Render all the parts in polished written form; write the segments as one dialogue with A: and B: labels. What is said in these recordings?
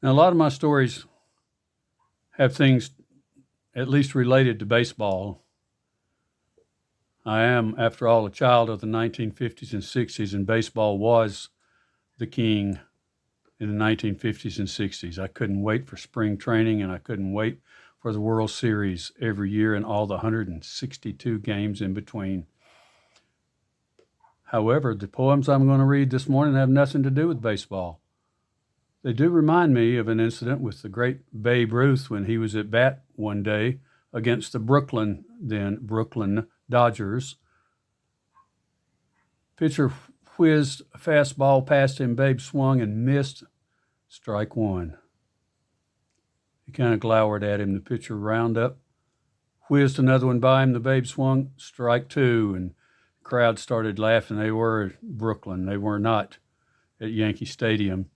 A: Now, a lot of my stories have things at least related to baseball. I am, after all, a child of the 1950s and 60s, and baseball was the king in the 1950s and 60s. I couldn't wait for spring training, and I couldn't wait for the World Series every year and all the 162 games in between. However, the poems I'm going to read this morning have nothing to do with baseball. They do remind me of an incident with the great Babe Ruth when he was at bat one day against the Brooklyn Dodgers. Pitcher whizzed a fastball past him. Babe swung and missed. Strike one. He kind of glowered at him. The pitcher round up, whizzed another one by him. The Babe swung. Strike two. And the crowd started laughing. They were at Brooklyn. They were not at Yankee Stadium.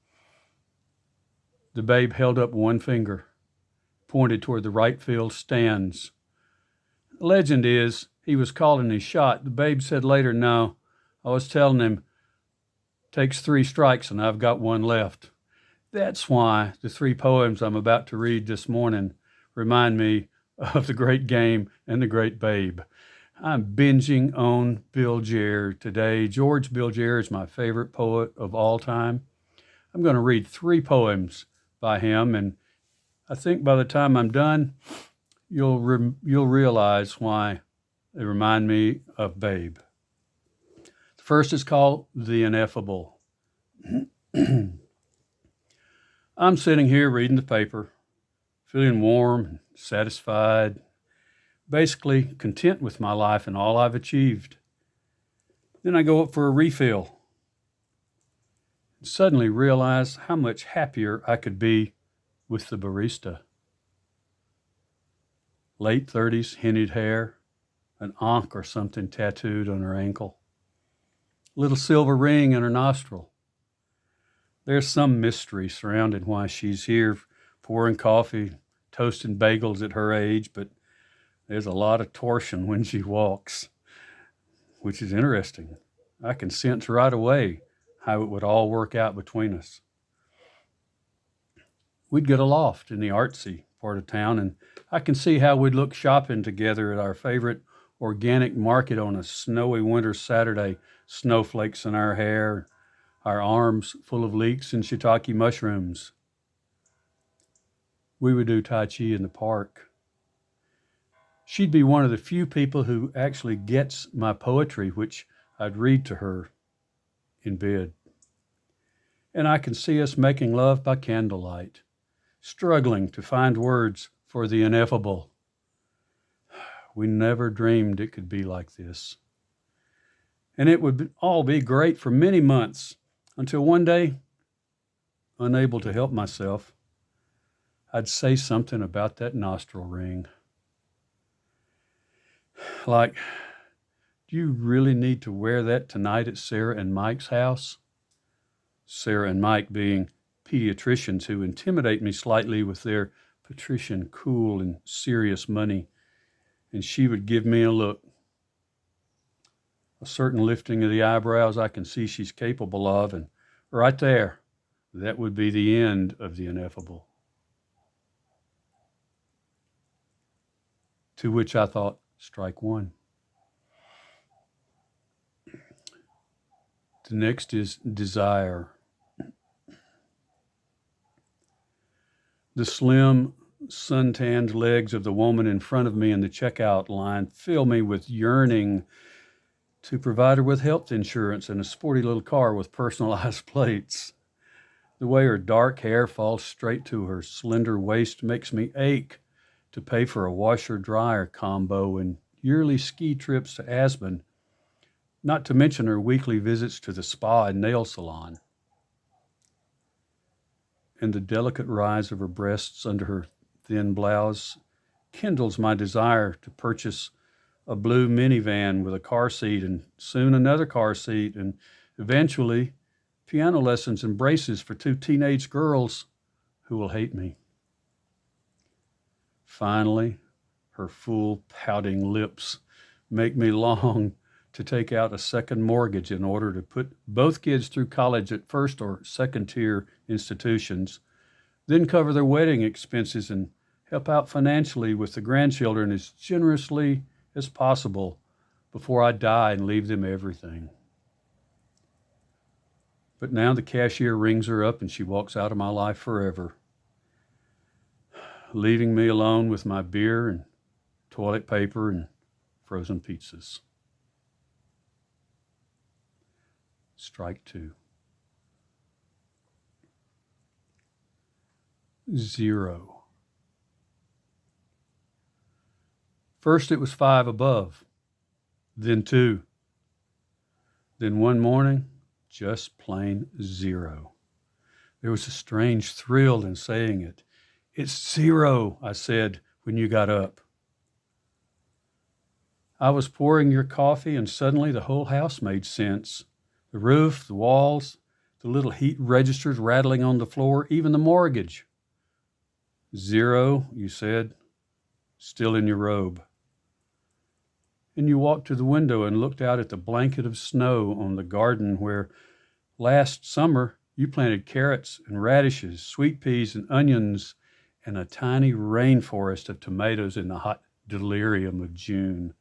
A: The Babe held up one finger, pointed toward the right field stands. The legend is he was calling his shot. The Babe said later, "No, I was telling him, takes three strikes and I've got one left." That's why the three poems I'm about to read this morning remind me of the great game and the great Babe. I'm binging on Bilgere today. George Bilgere is my favorite poet of all time. I'm going to read three poems by him, and I think by the time I'm done, you'll realize why they remind me of Babe. The first is called The Ineffable. I'm sitting here reading the paper, feeling warm and satisfied, basically content with my life and all I've achieved. Then I go up for a refill and suddenly realize how much happier I could be with the barista. Late 30s, hinted hair, an ankh or something tattooed on her ankle, little silver ring in her nostril. There's some mystery surrounding why she's here pouring coffee, toasting bagels at her age, but there's a lot of torsion when she walks, which is interesting. I can sense right away how it would all work out between us. We'd get a loft in the artsy part of town, and I can see how we'd look shopping together at our favorite organic market on a snowy winter Saturday, snowflakes in our hair, our arms full of leeks and shiitake mushrooms. We would do Tai Chi in the park. She'd be one of the few people who actually gets my poetry, which I'd read to her in bed. And I can see us making love by candlelight, struggling to find words for the ineffable. We never dreamed it could be like this. And it would all be great for many months until one day, unable to help myself, I'd say something about that nostril ring. Like, do you really need to wear that tonight at Sarah and Mike's house? Sarah and Mike being pediatricians who intimidate me slightly with their patrician, cool, and serious money. And she would give me a look, a certain lifting of the eyebrows I can see she's capable of, and right there, that would be the end of the ineffable. To which I thought, strike one. The next is desire. The slim, sun-tanned legs of the woman in front of me in the checkout line fill me with yearning to provide her with health insurance and a sporty little car with personalized plates. The way her dark hair falls straight to her slender waist makes me ache to pay for a washer-dryer combo and yearly ski trips to Aspen, not to mention her weekly visits to the spa and nail salon. And the delicate rise of her breasts under her thin blouse kindles my desire to purchase a blue minivan with a car seat and soon another car seat and eventually piano lessons and braces for two teenage girls who will hate me. Finally, her full pouting lips make me long to take out a second mortgage in order to put both kids through college at first or second tier institutions then cover their wedding expenses and help out financially with the grandchildren as generously as possible before I die and leave them everything. But now the cashier rings her up and she walks out of my life forever, leaving me alone with my beer and toilet paper and frozen pizzas. Strike two. 0. First it was 5 above, then 2. Then one morning, just plain 0. There was a strange thrill in saying it. It's 0, I said when you got up. I was pouring your coffee and suddenly the whole house made sense. The roof, the walls, the little heat registers rattling on the floor, even the mortgage. 0, you said, still in your robe. And you walked to the window and looked out at the blanket of snow on the garden where last summer you planted carrots and radishes, sweet peas and onions, and a tiny rainforest of tomatoes in the hot delirium of June.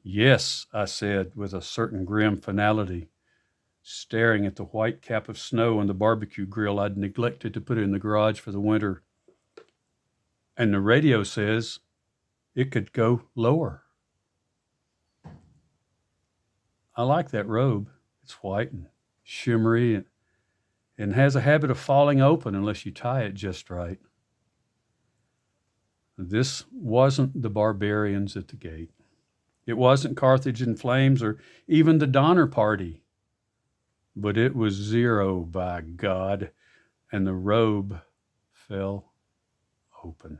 A: Yes, I said with a certain grim finality, staring at the white cap of snow on the barbecue grill I'd neglected to put in the garage for the winter. And the radio says it could go lower. I like that robe. It's white and shimmery and has a habit of falling open unless you tie it just right. This wasn't the barbarians at the gate. It wasn't Carthage in flames or even the Donner Party. But it was 0, by God, and the robe fell open.